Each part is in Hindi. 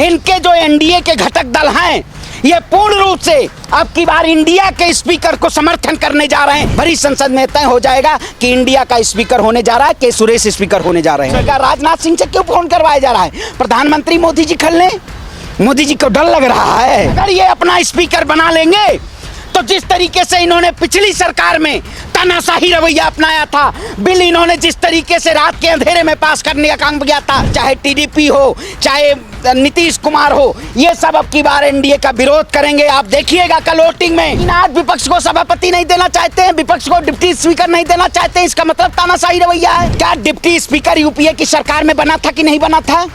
इनके जो एनडीए के घटक दल हैं ये पूर्ण रूप से अब की बार इंडिया के स्पीकर को समर्थन करने जा रहे हैं। भरी संसद में तय हो जाएगा कि इंडिया का स्पीकर होने जा रहा है, के सुरेश स्पीकर होने जा रहे हैं। राजनाथ सिंह से क्यों फोन करवाया जा रहा है? प्रधानमंत्री मोदी जी खल लें, मोदी जी को डर लग रहा है अगर ये अपना स्पीकर बना लेंगे तो जिस तरीके से इन्होंने पिछली सरकार में तानाशाही रवैया अपनाया था, बिल इन्होंने जिस तरीके से रात के अंधेरे में पास करने का काम किया था, चाहे टीडीपी हो चाहे नीतीश कुमार हो, ये सब अब की बार एनडीए का विरोध करेंगे। आप देखिएगा कल वोटिंग में आज विपक्ष को सभापति नहीं देना चाहते हैं, विपक्ष को डिप्टी स्पीकर नहीं देना चाहते हैं, इसका मतलब तानाशाही रवैया है। क्या डिप्टी स्पीकर यूपीए की सरकार में बना था कि नहीं बना था?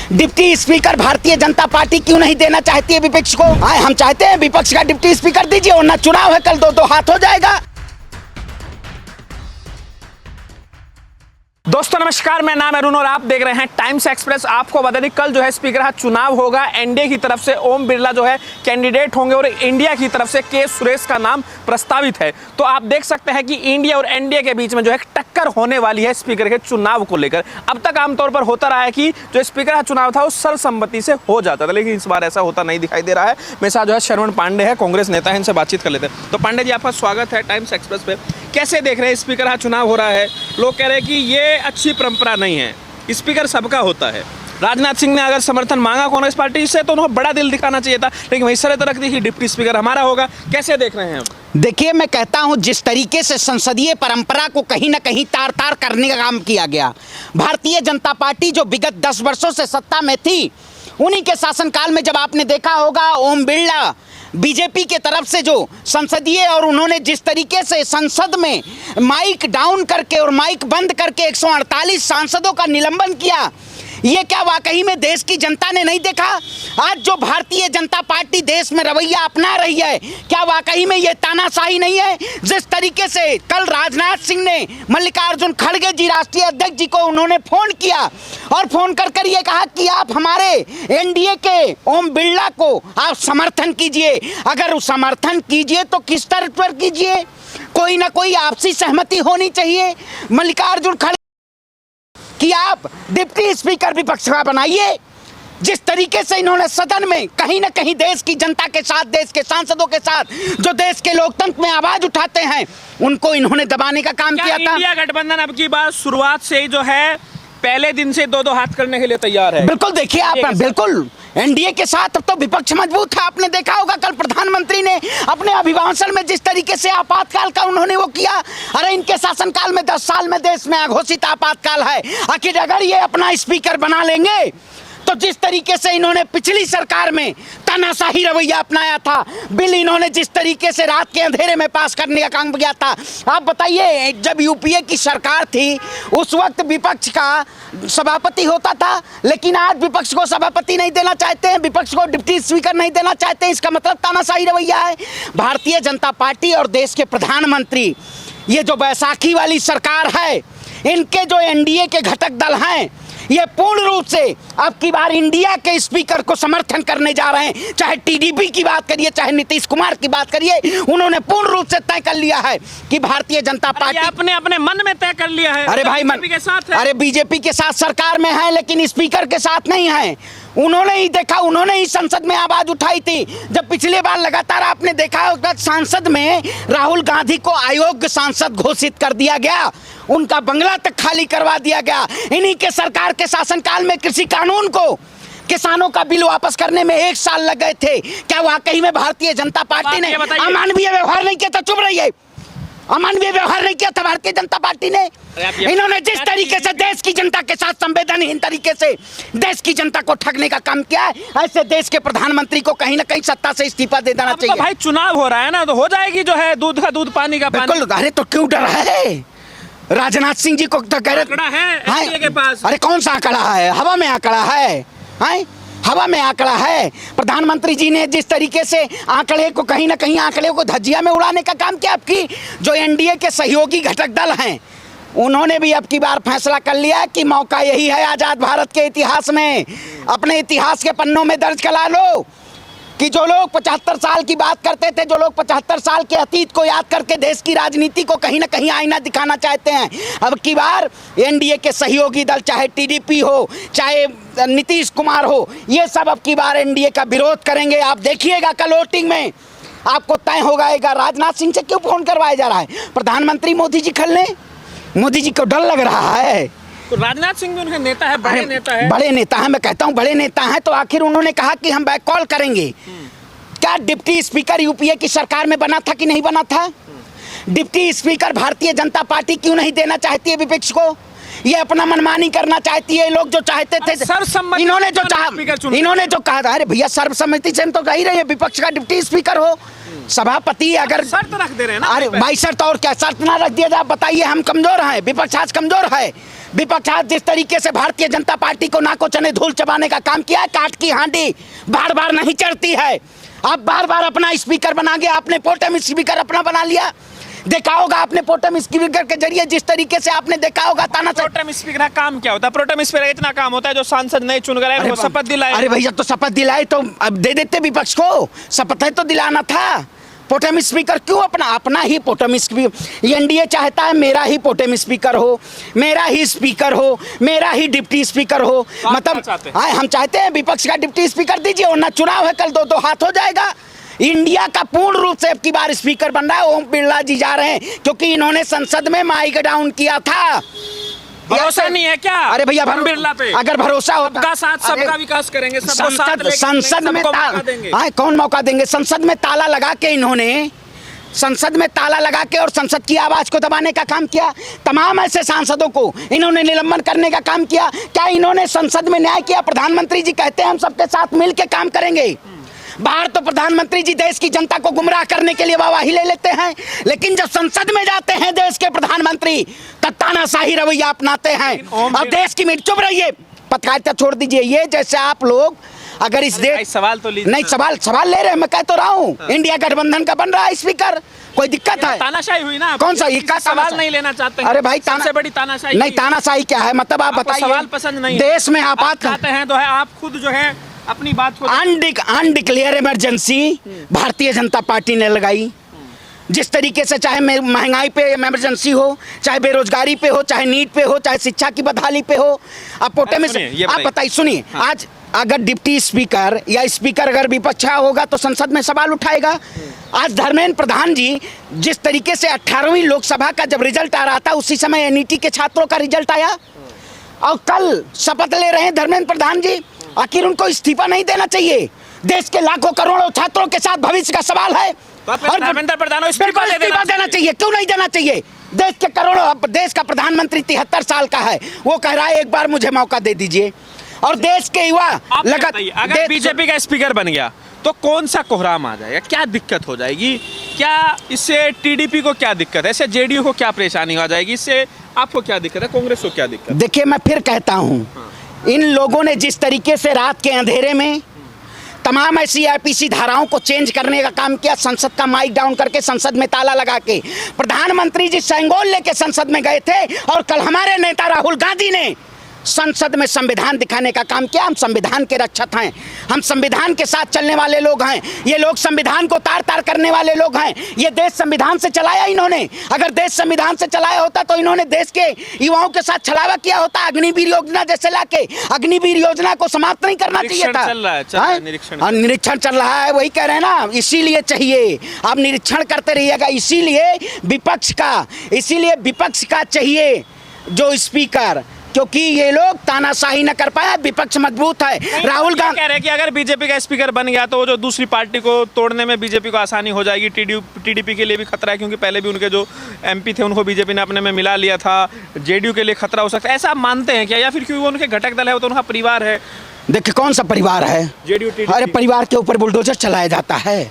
Deputy speaker Bharatiya Janata party क्यों नहीं देना चाहती है विपक्ष को? हम चाहते हैं विपक्ष का डिप्टी स्पीकर दीजिए, वरना चुनाव है कल दो हाथ हो जाएगा। दोस्तों नमस्कार, मैं नाम अरुण और आप देख रहे हैं टाइम्स एक्सप्रेस। आपको बता दें कल जो है स्पीकर का चुनाव होगा। एनडीए की तरफ से ओम बिरला जो है कैंडिडेट होंगे और इंडिया की तरफ से के सुरेश का नाम प्रस्तावित है। तो आप देख सकते हैं कि इंडिया और एनडीए के बीच में जो है टक्कर होने वाली है स्पीकर के चुनाव को लेकर। अब तक आमतौर पर होता रहा है कि जो स्पीकर का चुनाव था वो सर्वसम्मति से हो जाता था, लेकिन इस बार ऐसा होता नहीं दिखाई दे रहा है। मेरे साथ जो है श्रवण पांडे है, कांग्रेस नेता है, इनसे बातचीत कर लेते हैं। तो पांडे जी, आपका स्वागत है टाइम्स एक्सप्रेस पे। कैसे देख रहे हैं स्पीकर का चुनाव हो रहा है? लोग कह रहे हैं कि ये अच्छी परंपरा नहीं है, स्पीकर सबका होता है। राजनाथ सिंह ने अगर समर्थन मांगा कांग्रेस पार्टी से तो उन्हें बड़ा दिल दिखाना चाहिए था, लेकिन वही शर्त रख दी कि डिप्टी स्पीकर हमारा होगा। कैसे देख रहे हैं? देखिए, मैं कहता हूं जिस तरीके से संसदीय परंपरा को कहीं ना कहीं तार तार करने का काम किया गया, भारतीय जनता पार्टी जो विगत 10 वर्षों से सत्ता में थी, उन्हीं के शासनकाल में जब आपने देखा होगा ओम बिरला बीजेपी के तरफ से जो संसदीय और उन्होंने जिस तरीके से संसद में माइक डाउन करके और माइक बंद करके 148 सांसदों का निलंबन किया, ये क्या वाकई में देश की जनता ने नहीं देखा? आज जो भारतीय जनता पार्टी देश में रवैया अपना रही है, क्या वाकई में ये तानाशाही नहीं है? जिस तरीके से कल राजनाथ सिंह ने मल्लिकार्जुन खड़गे जी राष्ट्रीय अध्यक्ष जी को उन्होंने फोन किया और फोन कर ये कहा कि आप हमारे एनडीए के ओम बिरला को आप समर्थन कीजिए। अगर वो समर्थन कीजिए तो किस तरह पर कीजिए? कोई ना कोई आपसी सहमति होनी चाहिए। मल्लिकार्जुन खड़गे कि आप डिप्टी स्पीकर विपक्ष का बनाइए। जिस तरीके से इन्होंने सदन में कहीं ना कहीं देश की जनता के साथ, देश के सांसदों के साथ, जो देश के लोकतंत्र में आवाज उठाते हैं, उनको इन्होंने दबाने का काम किया था। इंडिया गठबंधन अब की बार शुरुआत से ही जो है पहले दिन से दो हाथ करने के लिए तैयार है। बिल्कुल, देखिए आप, बिल्कुल एनडीए के साथ अब तो विपक्ष मजबूत था। आपने देखा होगा कल प्रधानमंत्री ने अपने अभिभाषण में जिस तरीके से आपातकाल का उन्होंने वो किया। अरे इनके शासनकाल में 10 साल में देश में घोषित आपातकाल है। आखिर अगर ये अपना स्पीकर बना लेंगे तो जिस तरीके से इन्होंने पिछली सरकार में तानाशाही रवैया अपनाया था, बिल इन्होंने जिस तरीके से रात के अंधेरे में पास करने का काम किया था, आप बताइए जब यूपीए की सरकार थी उस वक्त विपक्ष का सभापति होता था, लेकिन आज विपक्ष को सभापति नहीं देना चाहते हैं, विपक्ष को डिप्टी स्पीकर नहीं देना चाहते हैं। इसका मतलब तानाशाही रवैया है। भारतीय जनता पार्टी और देश के प्रधानमंत्री, ये जो बैसाखी वाली सरकार है, इनके जो एनडीए के घटक दल हैं, ये पूर्ण रूप से अब की बार इंडिया के स्पीकर को समर्थन करने जा रहे हैं। चाहे टीडीपी की बात करिए, चाहे नीतीश कुमार की बात करिए, उन्होंने पूर्ण रूप से तय कर लिया है कि भारतीय जनता पार्टी अपने अपने मन में तय कर लिया है। अरे भाई, बीजेपी के साथ है। अरे बीजेपी के साथ सरकार में है, लेकिन स्पीकर के साथ नहीं है। उन्होंने ही देखा, उन्होंने ही संसद में आवाज उठाई थी। जब पिछले बार लगातार आपने देखा होगा संसद में राहुल गांधी को अयोग्य सांसद घोषित कर दिया गया, उनका बंगला तक खाली करवा दिया गया। इन्हीं के सरकार के शासनकाल में कृषि कानून को, किसानों का बिल वापस करने में 1 साल लग गए थे। क्या वाकई में भारतीय जनता पार्टी ने अमानवीय व्यवहार नहीं किया था? चुप रहिए। अमानवीय व्यवहार नहीं किया था भारतीय जनता पार्टी ने। इन्होंने जिस तरीके से देश की जनता के साथ संवेदनहीन तरीके से देश की जनता को ठगने का काम किया है, ऐसे देश के प्रधानमंत्री को कहीं ना कहीं सत्ता से इस्तीफा दे देना चाहिए। तो भाई चुनाव हो रहा है ना, तो हो जाएगी जो है दूध का दूध, पानी का पानी। बिल्कुल। अरे तो क्यों डर है? राजनाथ सिंह जी को तो कह रहे के पास। अरे कौन सा आंकड़ा है? हवा में आंकड़ा है, हवा में आंकड़ा है। प्रधानमंत्री जी ने जिस तरीके से आंकड़े को कहीं ना कहीं आंकड़े को धज्जिया में उड़ाने का काम किया। आपकी जो एनडीए के सहयोगी घटक दल हैं, उन्होंने भी अब की बार फैसला कर लिया कि मौका यही है आजाद भारत के इतिहास में, अपने इतिहास के पन्नों में दर्ज करा लो कि जो लोग 75 साल की बात करते थे, जो लोग 75 साल के अतीत को याद करके देश की राजनीति को कहीं ना कहीं आईना दिखाना चाहते हैं, अब की बार एनडीए के सहयोगी दल, चाहे टीडीपी हो, चाहे नीतीश कुमार हो, ये सब अब की बार एनडीए का विरोध करेंगे। आप देखिएगा कल वोटिंग में आपको तय होगा। राजनाथ सिंह से क्यों फोन करवाया जा रहा है? प्रधानमंत्री मोदी जी खल लें, मोदी जी को डर लग रहा है। तो राजनाथ सिंह भी उनके नेता है, बड़े नेता है, बड़े नेता है, मैं कहता हूँ बड़े नेता हैं, तो आखिर उन्होंने कहा कि हम बैक कॉल करेंगे। क्या डिप्टी स्पीकर यूपीए की सरकार में बना था कि नहीं बना था? Deputy speaker Bharatiya Janata party क्यों नहीं देना चाहती है विपक्ष को? ये अपना मनमानी करना चाहती है। लोग जो चाहते थे, इन्होंने जो कहा था, अरे भैया सर्वसम्मति से हम तो कह ही रहे हैं विपक्ष का डिप्टी स्पीकर हो, सभापति। अगर शर्त रख दे रहे हैं ना, अरे भाई शर्त और क्या, शर्त ना रख दिया जाए? बताइए, हम कमजोर हैं, विपक्ष आज कमजोर है। विपक्ष आज जिस तरीके से भारतीय जनता पार्टी को नाको चने धूल चबाने का काम किया है, काट की हांडी बार बार नहीं चढ़ती है। आप बार बार अपना स्पीकर बना गया, आपने पोटम स्पीकर अपना बना लिया। देखा होगा आपने पोटम स्पीकर के जरिए जिस तरीके से आपने देखा होगा तानाशाही। प्रोटेम स्पीकर का काम क्या होता है? प्रोटेम स्पीकर इतना काम होता है जो सांसद नहीं चुन कर आए, शपथ दिलाए। अरे भैया, तो शपथ दिलाए तो अब दे देते विपक्ष को, शपथ है तो दिलाना था। पोटम स्पीकर क्यों अपना ही पोटम स्पीकर? एनडीए चाहता है मेरा ही पोटम स्पीकर हो, मेरा ही स्पीकर हो, मेरा ही डिप्टी स्पीकर हो। मतलब हम चाहते हैं विपक्ष का डिप्टी स्पीकर दीजिए, और ना चुनाव है कल दो हाथ हो जाएगा। इंडिया का पूर्ण रूप से अब की बार स्पीकर बन रहा है ओम बिरला जी जा रहे हैं, क्योंकि इन्होंने संसद में माइक डाउन किया था। भरोसा नहीं है क्या? अरे भैया, बिरला पे अगर भरोसा होता, सबका साथ सबका विकास करेंगे, संसद में कौन मौका देंगे? संसद में ताला लगा के इन्होंने, संसद में ताला लगा के और संसद की आवाज को दबाने का काम किया। तमाम ऐसे सांसदों को इन्होंने निलंबन करने का काम किया। क्या इन्होंने संसद में न्याय किया? प्रधानमंत्री जी कहते हैं हम सबके साथ मिल के काम करेंगे। बाहर तो प्रधानमंत्री जी देश की जनता को गुमराह करने के लिए वाहवाही ले लेते हैं, लेकिन जब संसद में जाते हैं देश के प्रधानमंत्री तब तानाशाही रवैया अपनाते हैं। अब देश की मीट, चुप रहिए, पत्रकारिता छोड़ दीजिए। ये जैसे आप लोग अगर इस देश, सवाल तो नहीं, सवाल ले रहे हैं, मैं कह तो रहा हूँ। इंडिया गठबंधन का बन रहा है स्पीकर, कोई दिक्कत है? तानाशाही हुई ना। कौन सा इसका सवाल नहीं लेना चाहते? अरे भाई, सबसे बड़ी तानाशाही नहीं, तानाशाही क्या है? मतलब आप बताइए। सवाल पसंद नहीं, देश में आपात कहते हैं तो है, आप खुद जो है अपनी बात को undeclared emergency Bharatiya Janata party ने लगाई। जिस तरीके से चाहे महंगाई पे इमरजेंसी हो, चाहे बेरोजगारी पे हो, चाहे नीट पे हो, चाहे शिक्षा की बदहाली पे हो, आप पोटे में आप बताइए। सुनिए, आज अगर डिप्टी स्पीकर या स्पीकर अगर विपक्ष होगा तो संसद में सवाल उठाएगा। आज धर्मेंद्र प्रधान जी जिस तरीके से 18वीं लोकसभा का जब रिजल्ट आ रहा था, उसी समय एनईटी के छात्रों का रिजल्ट आया, और कल शपथ ले रहे हैं धर्मेंद्र प्रधान जी। आखिर उनको इस्तीफा नहीं देना चाहिए? देश के लाखों करोड़ों छात्रों के साथ भविष्य का सवाल है, और धर्मेंद्र प्रधान को इस्तीफा देना चाहिए। क्यों नहीं देना चाहिए? देश के करोड़ों, देश का प्रधानमंत्री 73 साल का है, वो कह रहा है एक बार मुझे मौका दे दीजिए। और देश के युवा अगर बीजेपी का स्पीकर बन गया तो कौन सा कोहराम आ जाएगा? क्या दिक्कत हो जाएगी? क्या इससे टीडीपी को क्या दिक्कत है? इससे जेडीयू को क्या परेशानी आ जाएगी? इससे आपको क्या दिक्कत है? कांग्रेस को क्या दिक्कत? देखिए, मैं फिर कहता हूँ, इन लोगों ने जिस तरीके से रात के अंधेरे में तमाम ऐसी आईपीसी धाराओं को चेंज करने का काम किया, संसद का माइक डाउन करके, संसद में ताला लगा के, प्रधानमंत्री जी सेंगोल लेके संसद में गए थे, और कल हमारे नेता राहुल गांधी ने संसद में संविधान दिखाने का काम किया। हम संविधान के रक्षक हैं, हम संविधान के साथ चलने वाले लोग हैं। ये लोग संविधान को तार तार करने वाले लोग हैं। ये देश संविधान से चलाया इन्होंने। अगर देश संविधान से चलाया होता तो इन्होंने देश के युवाओं के साथ छलावा किया होता। अग्निवीर योजना जैसे लाके अग्निवीर योजना को समाप्त नहीं करना चाहिए था। निरीक्षण चल रहा है, वही कह रहे हैं ना, इसीलिए चाहिए आप निरीक्षण करते रहिएगा। इसीलिए विपक्ष का चाहिए जो स्पीकर, क्योंकि ये लोग तानाशाही न कर पाए, विपक्ष मजबूत है। राहुल गांधी कह रहे हैं कि अगर बीजेपी का स्पीकर बन गया तो जो दूसरी पार्टी को तोड़ने में बीजेपी को आसानी हो जाएगी। टीडीपी के लिए भी खतरा है, क्योंकि पहले भी उनके जो एमपी थे उनको बीजेपी ने अपने में मिला लिया था। जेडीयू के लिए खतरा हो सकता है, ऐसा आप मानते हैं क्या? या फिर क्योंकि वो उनके घटक दल है, वो तो उनका परिवार है। देखिए, कौन सा परिवार है? जेडीयू। अरे परिवार के ऊपर बुलडोजर चलाया जाता है,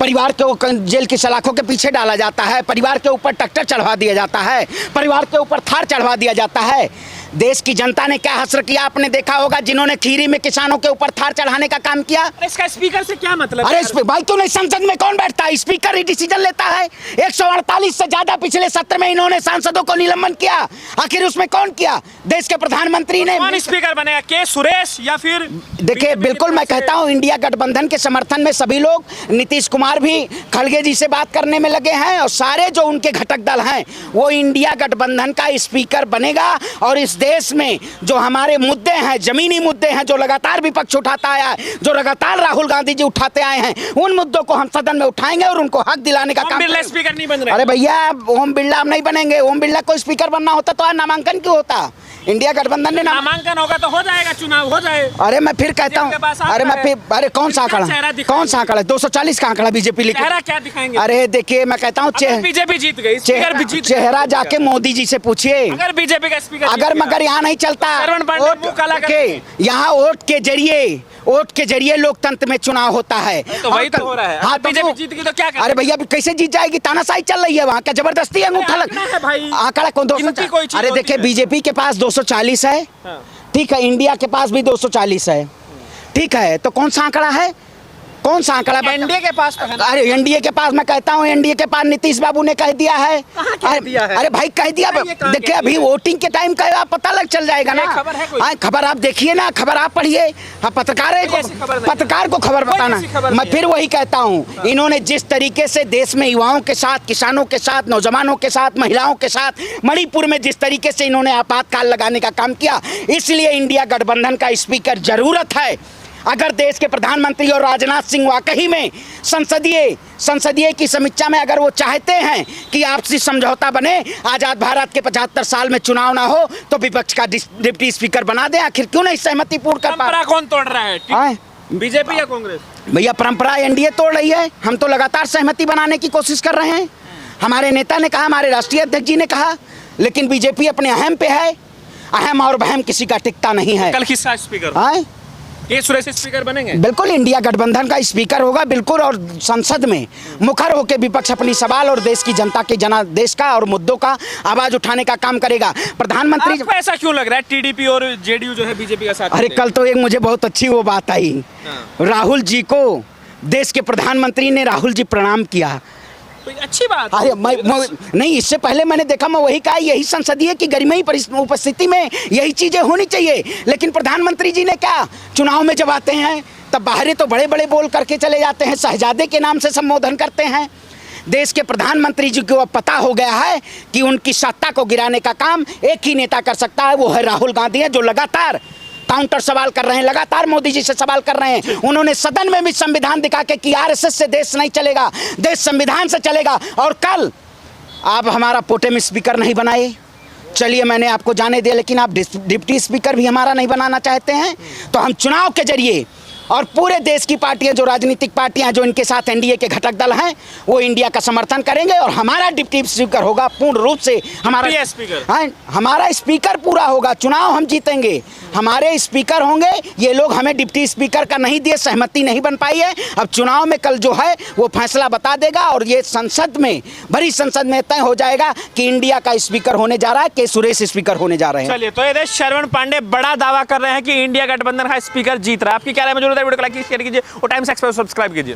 परिवार को जेल की सलाखों के पीछे डाला जाता है, परिवार के ऊपर ट्रैक्टर चढ़वा दिया जाता है, परिवार के ऊपर थार चढ़वा दिया जाता है। देश की जनता ने क्या हसर किया आपने देखा होगा, जिन्होंने खीरी में किसानों के ऊपर थार चढ़ाने का काम किया। इसका स्पीकर से क्या मतलब अरे है? भाई क्यों नहीं, संसद में कौन बैठता है? स्पीकर ही डिसीजन लेता है। 148 से ज्यादा पिछले सत्र में इन्होंने सांसदों को निलंबन किया, आखिर उसमें कौन किया? देश के प्रधानमंत्री ने। कौन स्पीकर बनेगा, के सुरेश या फिर? देखिए बिल्कुल मैं कहता हूं इंडिया गठबंधन के समर्थन में सभी लोग, नीतीश कुमार भी खड़गे जी से बात करने में लगे हैं और सारे जो उनके घटक दल हैं वो इंडिया गठबंधन का स्पीकर बनेगा। और इस देश में जो हमारे मुद्दे हैं, जमीनी मुद्दे हैं, जो लगातार विपक्ष उठाता आया है, जो लगातार राहुल गांधी जी उठाते आए हैं, उन मुद्दों को हम सदन में उठाएंगे और उनको हक दिलाने का काम करेंगे। स्पीकर नहीं बन रहे। अरे भैया ओम बिरला नहीं बनेंगे। ओम बिरला को स्पीकर बनना होता तो आज नामांकन क्यों होता? इंडिया गठबंधन ने नामांकन होगा तो हो जाएगा, चुनाव हो जाए। अरे मैं फिर कहता हूँ, अरे मैं फिर, अरे कौन सा आंकड़ा, कौन सा आंकड़ा? 240 का आंकड़ा बीजेपी लिखे। चेहरा क्या दिखाएंगे? अरे देखिए मैं कहता हूँ बीजेपी जीत गई, स्पीकर भी जीत गई। चेहरा जाके मोदी जी से पूछिए। अगर बीजेपी का स्पीकर, अगर मगर यहाँ नहीं चलता, यहाँ वोट के जरिए लोकतंत्र में चुनाव होता है। तो वही तो हो रहा है। हाँ, बीजेपी जीत गई तो क्या करें? अरे भैया कैसे जीत जाएगी? तानाशाही चल रही है वहाँ का, जबरदस्ती अंगूठा लग आंकड़ा कौन? 200। अरे देखिए बीजेपी के पास 240 है, ठीक है, इंडिया के पास भी 240 है, ठीक है, तो कौन सा आंकड़ा है? कौन सा आंकड़ा? एनडीए के पास तो है ना। अरे एनडीए के पास मैं कहता हूँ, एनडीए के पास नीतीश बाबू ने कह दिया है। अरे भाई कह दिया, देखिए अभी वोटिंग के टाइम का पता लग चल जाएगा ना। खबर आप देखिए ना, खबर आप पढ़िए। हाँ पत्रकार को खबर बताना। मैं फिर वही कहता हूँ, इन्होंने जिस तरीके से देश में युवाओं के साथ, किसानों के साथ, नौजवानों के साथ, महिलाओं के साथ, मणिपुर में जिस तरीके से इन्होंने आपातकाल लगाने का काम किया, इसलिए इंडिया गठबंधन का स्पीकर जरूरत है। अगर देश के प्रधानमंत्री और राजनाथ सिंह वाकई में संसदीय की समीक्षा में अगर वो चाहते हैं कि आपसी समझौता बने, आजाद भारत के 75 साल में चुनाव ना हो, तो विपक्ष का डिप्टी स्पीकर बना दें। आखिर क्यों नहीं सहमति पूर्ण कर पा रहे? कौन तोड़ रहा है, बीजेपी या कांग्रेस? भैया परंपरा एनडीए तोड़ रही है, हम तो लगातार सहमति बनाने की कोशिश कर रहे हैं। हमारे नेता ने कहा, हमारे राष्ट्रीय अध्यक्ष जी ने कहा, लेकिन बीजेपी अपने अहम पे है। अहम और बहम किसी का टिकता नहीं है। कल किसका स्पीकर? के सुरेश स्पीकर बनेंगे? बिल्कुल इंडिया गठबंधन का स्पीकर होगा, बिल्कुल। और संसद में मुखर होकर विपक्ष अपनी सवाल और देश की जनता के देश का और मुद्दों का आवाज उठाने का काम करेगा। प्रधानमंत्री आपको ऐसा क्यों लग रहा है टीडीपी और जेडीयू जो है बीजेपी का साथ? अरे कल तो एक मुझे बहुत अच्छी वो बात आई, राहुल जी को देश के प्रधानमंत्री ने राहुल जी प्रणाम किया। अच्छी बात। अरे मैं नहीं, इससे पहले मैंने देखा, मैं वही कहा, यही संसदीय की गरिमाई उपस्थिति में यही चीजें होनी चाहिए। लेकिन प्रधानमंत्री जी ने क्या, चुनाव में जब आते हैं तब बाहरी तो बड़े बड़े बोल करके चले जाते हैं, शहजादे के नाम से संबोधन करते हैं। देश के प्रधानमंत्री जी को अब पता हो गया है कि उनकी सत्ता को गिराने का काम एक ही नेता कर सकता है, वो है राहुल गांधी है, जो लगातार काउंटर सवाल कर रहे हैं, लगातार मोदी जी से सवाल कर रहे हैं। उन्होंने सदन में भी संविधान दिखा के कि आरएसएस से देश नहीं चलेगा, देश संविधान से चलेगा। और कल आप हमारा पोटेम स्पीकर नहीं बनाए, चलिए मैंने आपको जाने दिया, लेकिन आप डिप्टी स्पीकर भी हमारा नहीं बनाना चाहते हैं, तो हम चुनाव के जरिए और पूरे देश की पार्टियां, जो राजनीतिक पार्टियां जो इनके साथ एनडीए के घटक दल हैं, वो इंडिया का समर्थन करेंगे और हमारा डिप्टी स्पीकर होगा पूर्ण रूप से हमारा स्पीकर। हाँ, हमारा स्पीकर पूरा होगा, चुनाव हम जीतेंगे, हमारे स्पीकर होंगे। ये लोग हमें डिप्टी स्पीकर का नहीं दिए, सहमति नहीं बन पाई है। अब चुनाव में कल जो है वो फैसला बता देगा और ये संसद में, बड़ी संसद में तय हो जाएगा कि इंडिया का स्पीकर होने जा रहा है, के सुरेश स्पीकर होने जा रहे हैं। चलिए, तो ये श्रवण पांडे बड़ा दावा कर रहे हैं कि इंडिया गठबंधन का स्पीकर जीत रहा है। आपकी क्या राय है? वीडियो को लाइक कीजिए और टाइम्स एक्सप्रेस सब्सक्राइब कीजिए।